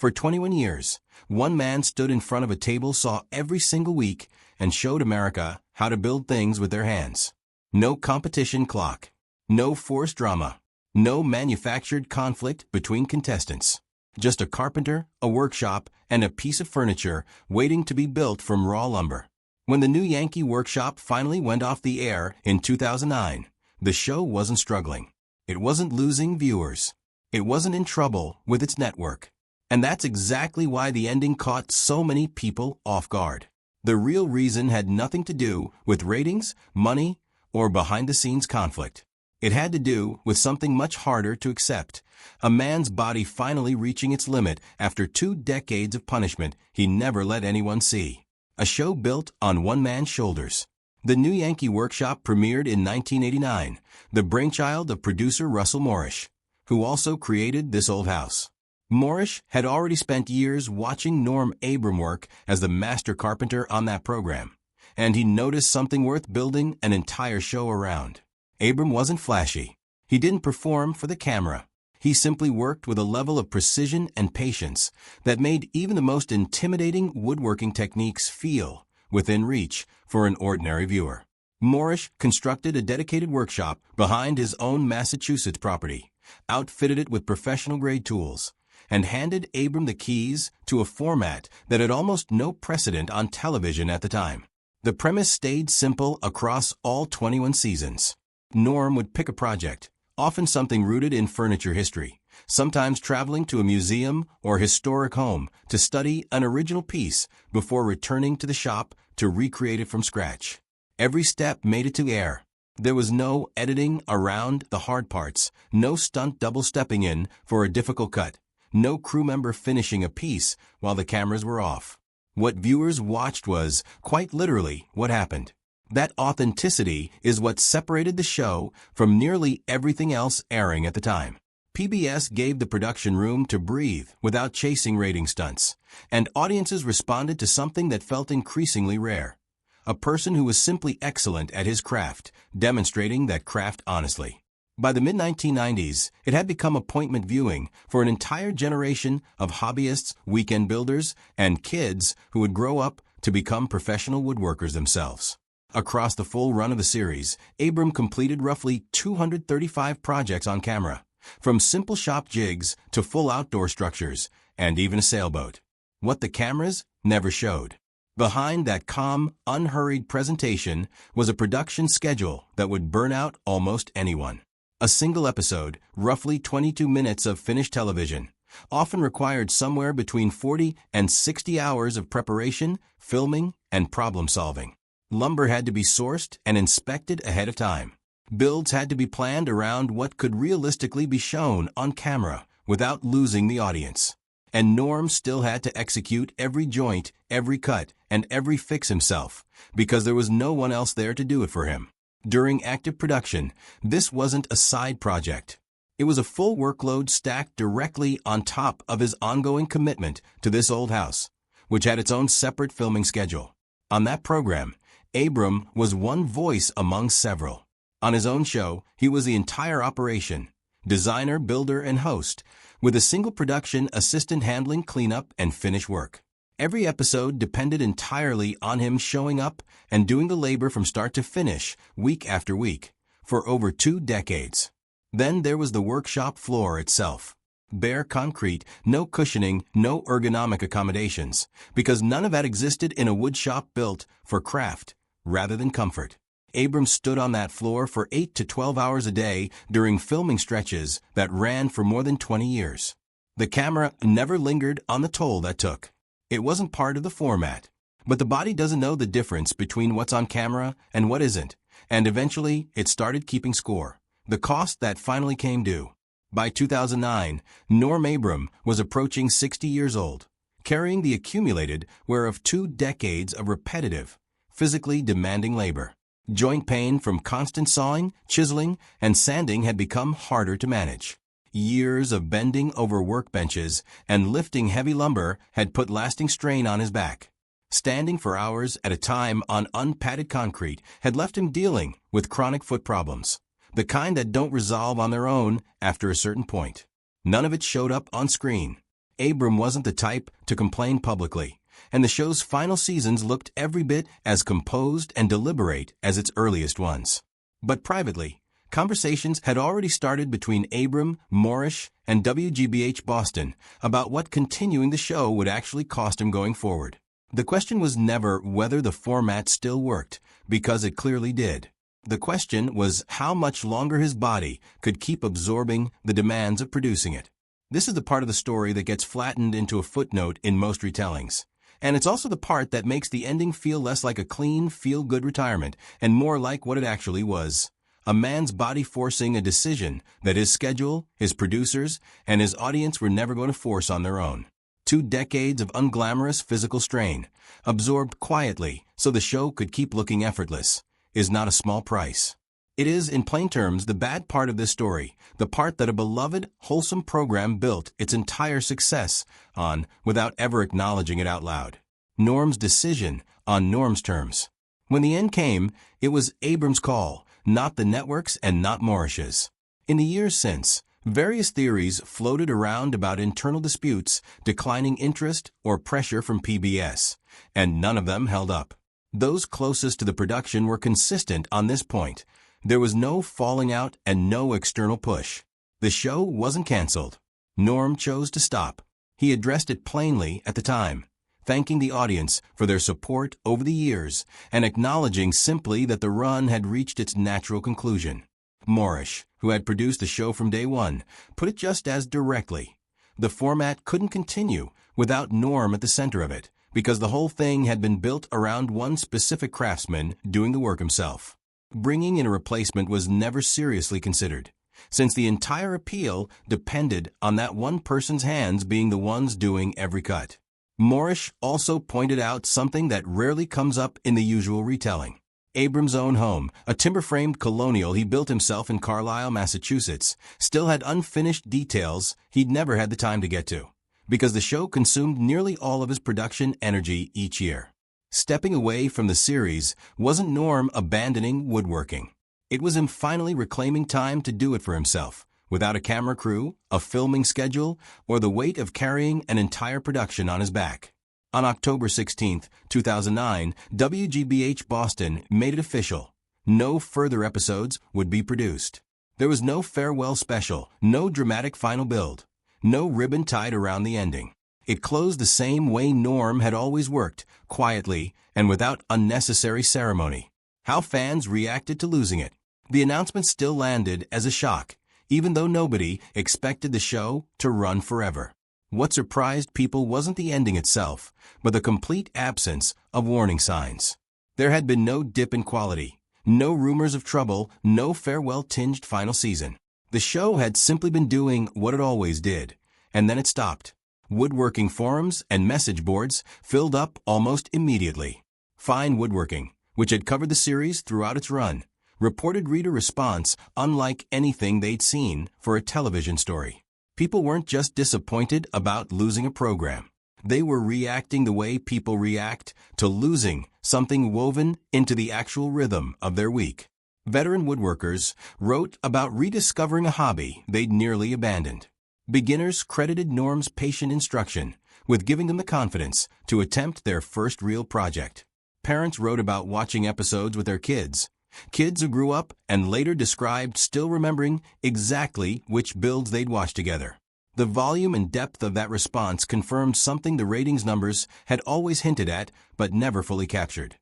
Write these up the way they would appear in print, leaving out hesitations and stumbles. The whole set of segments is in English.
For 21 years, one man stood in front of a table saw every single week and showed America how to build things with their hands. No competition clock. No forced drama. No manufactured conflict between contestants. Just a carpenter, a workshop, and a piece of furniture waiting to be built from raw lumber. When the new Yankee Workshop finally went off the air in 2009, the show wasn't struggling. It wasn't losing viewers. It wasn't in trouble with its network. And that's exactly why the ending caught so many people off guard. The real reason had nothing to do with ratings, money, or behind-the-scenes conflict. It had to do with something much harder to accept, a man's body finally reaching its limit after 2 decades of punishment he never let anyone see. A show built on one man's shoulders. The new Yankee Workshop premiered in 1989, the brainchild of producer Russell Morrish, who also created This Old House. Morrish had already spent years watching Norm Abram work as the master carpenter on that program, and he noticed something worth building an entire show around. Abram wasn't flashy. He didn't perform for the camera. He simply worked with a level of precision and patience that made even the most intimidating woodworking techniques feel within reach for an ordinary viewer. Morrish constructed a dedicated workshop behind his own Massachusetts property, outfitted it with professional-grade tools, and handed Abram the keys to a format that had almost no precedent on television at the time. The premise stayed simple across all 21 seasons. Norm would pick a project, often something rooted in furniture history, sometimes traveling to a museum or historic home to study an original piece before returning to the shop to recreate it from scratch. Every step made it to air. There was no editing around the hard parts, no stunt double-stepping in for a difficult cut, no crew member finishing a piece while the cameras were off. What viewers watched was, quite literally, what happened. That authenticity is what separated the show from nearly everything else airing at the time. PBS gave the production room to breathe without chasing rating stunts, and audiences responded to something that felt increasingly rare. A person who was simply excellent at his craft, demonstrating that craft honestly. By the mid-1990s, it had become appointment viewing for an entire generation of hobbyists, weekend builders, and kids who would grow up to become professional woodworkers themselves. Across the full run of the series, Abram completed roughly 235 projects on camera, from simple shop jigs to full outdoor structures, and even a sailboat. What the cameras never showed. Behind that calm, unhurried presentation was a production schedule that would burn out almost anyone. A single episode, roughly 22 minutes of finished television, often required somewhere between 40 and 60 hours of preparation, filming, and problem-solving. Lumber had to be sourced and inspected ahead of time. Builds had to be planned around what could realistically be shown on camera without losing the audience. And Norm still had to execute every joint, every cut, and every fix himself, because there was no one else there to do it for him. During active production, this wasn't a side project. It was a full workload stacked directly on top of his ongoing commitment to This Old House, which had its own separate filming schedule. On that program, Abram was one voice among several. On his own show, he was the entire operation, designer, builder, and host, with a single production assistant handling cleanup and finish work. Every episode depended entirely on him showing up and doing the labor from start to finish, week after week, for over 2 decades. Then there was the workshop floor itself. Bare concrete, no cushioning, no ergonomic accommodations, because none of that existed in a wood shop built for craft rather than comfort. Abram stood on that floor for 8 to 12 hours a day during filming stretches that ran for more than 20 years. The camera never lingered on the toll that took. It wasn't part of the format. But the body doesn't know the difference between what's on camera and what isn't, and eventually it started keeping score. The cost that finally came due. By 2009, Norm Abram was approaching 60 years old, carrying the accumulated wear of 2 decades of repetitive, physically demanding labor. Joint pain from constant sawing, chiseling, and sanding had become harder to manage. Years of bending over workbenches and lifting heavy lumber had put lasting strain on his back. Standing for hours at a time on unpadded concrete had left him dealing with chronic foot problems, the kind that don't resolve on their own after a certain point. None of it showed up on screen. Abram wasn't the type to complain publicly, and the show's final seasons looked every bit as composed and deliberate as its earliest ones. But privately, conversations had already started between Abram, Morrish, and WGBH Boston about what continuing the show would actually cost him going forward. The question was never whether the format still worked, because it clearly did. The question was how much longer his body could keep absorbing the demands of producing it. This is the part of the story that gets flattened into a footnote in most retellings. And it's also the part that makes the ending feel less like a clean, feel-good retirement and more like what it actually was. A man's body forcing a decision that his schedule, his producers, and his audience were never going to force on their own. 2 decades of unglamorous physical strain, absorbed quietly so the show could keep looking effortless, is not a small price. It is, in plain terms, the bad part of this story, the part that a beloved, wholesome program built its entire success on without ever acknowledging it out loud. Norm's decision on Norm's terms. When the end came, it was Abram's call, not the network's and not Morrish's. In the years since, various theories floated around about internal disputes, declining interest, or pressure from PBS, and none of them held up. Those closest to the production were consistent on this point. There was no falling out and no external push. The show wasn't canceled. Norm chose to stop. He addressed it plainly at the time, thanking the audience for their support over the years and acknowledging simply that the run had reached its natural conclusion. Morrish, who had produced the show from day one, put it just as directly. The format couldn't continue without Norm at the center of it, because the whole thing had been built around one specific craftsman doing the work himself. Bringing in a replacement was never seriously considered, since the entire appeal depended on that one person's hands being the ones doing every cut. Morrish also pointed out something that rarely comes up in the usual retelling. Abram's own home, a timber-framed colonial he built himself in Carlisle, Massachusetts, still had unfinished details he'd never had the time to get to, because the show consumed nearly all of his production energy each year. Stepping away from the series wasn't Norm abandoning woodworking. It was him finally reclaiming time to do it for himself, without a camera crew, a filming schedule, or the weight of carrying an entire production on his back. On October 16, 2009, WGBH Boston made it official. No further episodes would be produced. There was no farewell special, no dramatic final build, no ribbon tied around the ending. It closed the same way Norm had always worked, quietly and without unnecessary ceremony. How fans reacted to losing it. The announcement still landed as a shock, even though nobody expected the show to run forever. What surprised people wasn't the ending itself, but the complete absence of warning signs. There had been no dip in quality, no rumors of trouble, no farewell-tinged final season. The show had simply been doing what it always did, and then it stopped. Woodworking forums and message boards filled up almost immediately. Fine Woodworking, which had covered the series throughout its run, reported reader response unlike anything they'd seen for a television story. People weren't just disappointed about losing a program. They were reacting the way people react to losing something woven into the actual rhythm of their week. Veteran woodworkers wrote about rediscovering a hobby they'd nearly abandoned. Beginners credited Norm's patient instruction with giving them the confidence to attempt their first real project. Parents wrote about watching episodes with their kids. Kids who grew up and later described still remembering exactly which builds they'd watched together. The volume and depth of that response confirmed something the ratings numbers had always hinted at but never fully captured.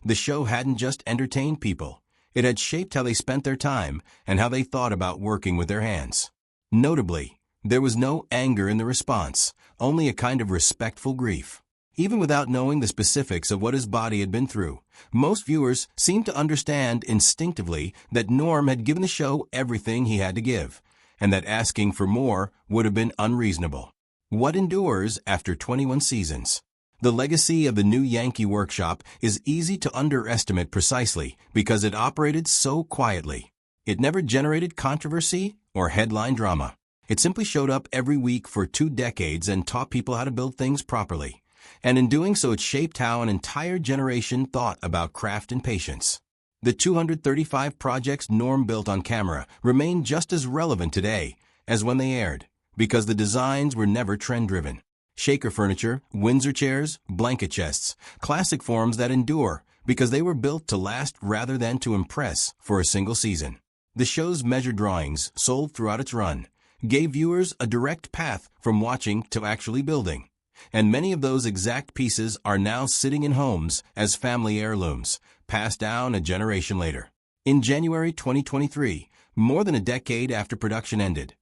The show hadn't just entertained people. It had shaped how they spent their time and how they thought about working with their hands. Notably, there was no anger in the response, only a kind of respectful grief. Even without knowing the specifics of what his body had been through, most viewers seemed to understand instinctively that Norm had given the show everything he had to give, and that asking for more would have been unreasonable. What endures after 21 seasons? The legacy of the new Yankee Workshop is easy to underestimate precisely because it operated so quietly. It never generated controversy or headline drama. It simply showed up every week for 2 decades and taught people how to build things properly. And in doing so, it shaped how an entire generation thought about craft and patience. The 235 projects Norm built on camera remain just as relevant today as when they aired, because the designs were never trend-driven. Shaker furniture, Windsor chairs, blanket chests, classic forms that endure because they were built to last rather than to impress for a single season. The show's measured drawings, sold throughout its run, gave viewers a direct path from watching to actually building. And many of those exact pieces are now sitting in homes as family heirlooms, passed down a generation later. In January 2023, more than a decade after production ended,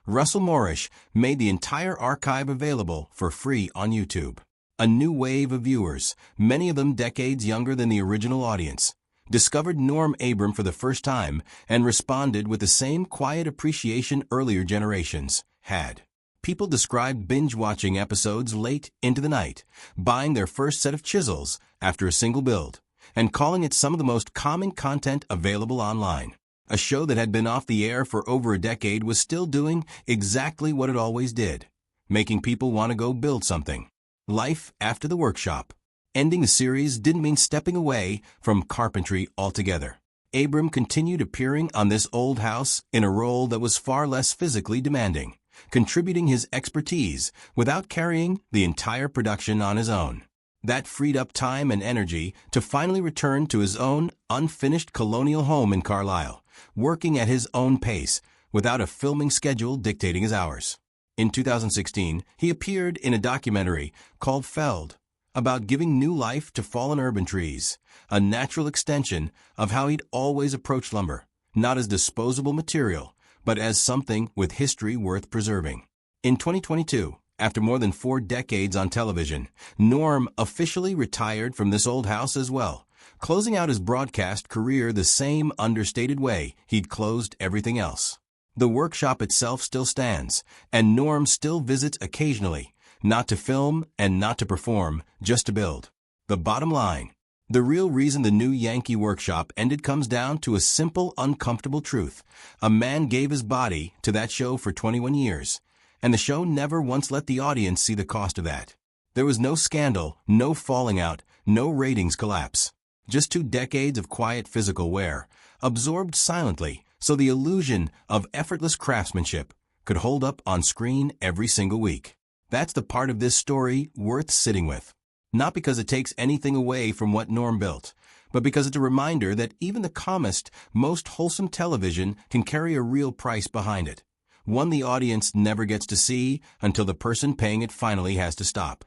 Russell Moorish made the entire archive available for free on YouTube. A new wave of viewers, many of them decades younger than the original audience, discovered Norm Abram for the first time and responded with the same quiet appreciation earlier generations had. People described binge-watching episodes late into the night, buying their first set of chisels after a single build, and calling it some of the most common content available online. A show that had been off the air for over a decade was still doing exactly what it always did, making people want to go build something. Life after the workshop. Ending the series didn't mean stepping away from carpentry altogether. Abram continued appearing on This Old House in a role that was far less physically demanding, contributing his expertise without carrying the entire production on his own. That freed up time and energy to finally return to his own unfinished colonial home in Carlisle, working at his own pace without a filming schedule dictating his hours. In 2016, he appeared in a documentary called Felled, about giving new life to fallen urban trees, a natural extension of how he'd always approached lumber, not as disposable material, but as something with history worth preserving. In 2022, after more than 4 decades on television, Norm officially retired from This Old House as well, closing out his broadcast career the same understated way he'd closed everything else. The workshop itself still stands, and Norm still visits occasionally, not to film and not to perform, just to build. The bottom line, the real reason the new Yankee Workshop ended comes down to a simple, uncomfortable truth. A man gave his body to that show for 21 years, and the show never once let the audience see the cost of that. There was no scandal, no falling out, no ratings collapse. Just 2 decades of quiet physical wear, absorbed silently, so the illusion of effortless craftsmanship could hold up on screen every single week. That's the part of this story worth sitting with. Not because it takes anything away from what Norm built, but because it's a reminder that even the calmest, most wholesome television can carry a real price behind it. One the audience never gets to see until the person paying it finally has to stop.